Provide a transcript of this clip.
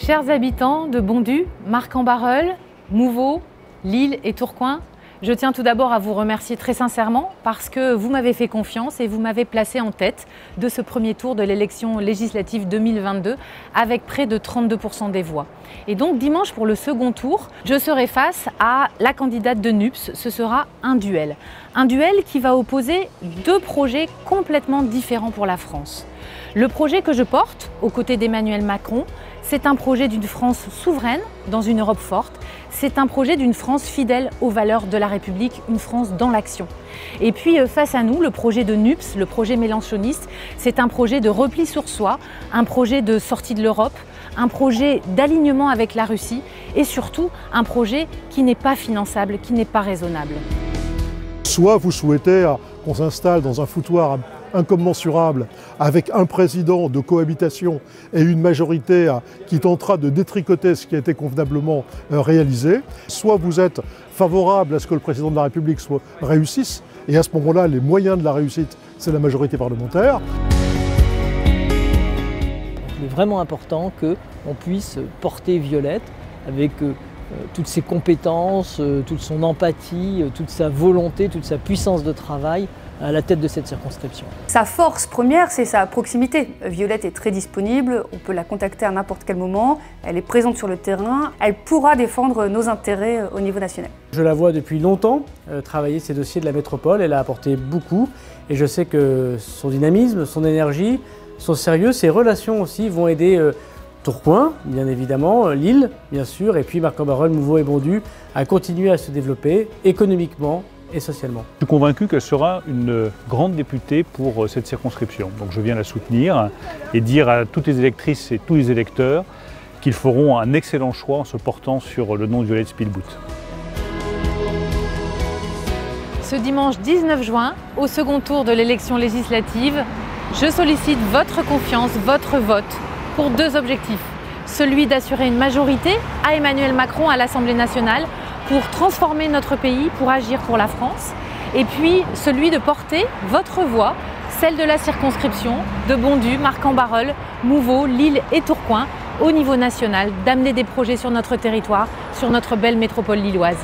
Chers habitants de Bondues, Marcq-en-Barœul, Mouveau, Lille et Tourcoing, je tiens tout d'abord à vous remercier très sincèrement parce que vous m'avez fait confiance et vous m'avez placé en tête de ce premier tour de l'élection législative 2022 avec près de 32% des voix. Et donc dimanche pour le second tour, je serai face à la candidate de NUPES. Ce sera un duel qui va opposer deux projets complètement différents pour la France. Le projet que je porte aux côtés d'Emmanuel Macron, c'est un projet d'une France souveraine dans une Europe forte. C'est un projet d'une France fidèle aux valeurs de la République, une France dans l'action. Et puis face à nous, le projet de NUPES, le projet mélenchoniste, c'est un projet de repli sur soi, un projet de sortie de l'Europe, un projet d'alignement avec la Russie et surtout un projet qui n'est pas finançable, qui n'est pas raisonnable. Soit vous souhaitez qu'on s'installe dans un foutoir incommensurable avec un président de cohabitation et une majorité qui tentera de détricoter ce qui a été convenablement réalisé, soit vous êtes favorable à ce que le président de la République réussisse, et à ce moment-là, les moyens de la réussite, c'est la majorité parlementaire. Il est vraiment important qu'on puisse porter Violette avec toutes ses compétences, toute son empathie, toute sa volonté, toute sa puissance de travail à la tête de cette circonscription. Sa force première, c'est sa proximité. Violette est très disponible, on peut la contacter à n'importe quel moment, elle est présente sur le terrain, elle pourra défendre nos intérêts au niveau national. Je la vois depuis longtemps travailler ces dossiers de la métropole, elle a apporté beaucoup et je sais que son dynamisme, son énergie, son sérieux, ses relations aussi vont aider Tourcoing, bien évidemment, Lille, bien sûr, et puis Marcq-en-Barœul, Mouveau et Bondues à continuer à se développer économiquement et socialement. Je suis convaincu qu'elle sera une grande députée pour cette circonscription. Donc je viens la soutenir et dire à toutes les électrices et tous les électeurs qu'ils feront un excellent choix en se portant sur le nom de Violette Spilbout. Ce dimanche 19 juin, au second tour de l'élection législative, je sollicite votre confiance, votre vote pour deux objectifs. Celui d'assurer une majorité à Emmanuel Macron à l'Assemblée nationale pour transformer notre pays, pour agir pour la France, et puis celui de porter votre voix, celle de la circonscription de Bondues, Marcq-en-Barœul, Mouveau, Lille et Tourcoing, au niveau national, d'amener des projets sur notre territoire, sur notre belle métropole lilloise.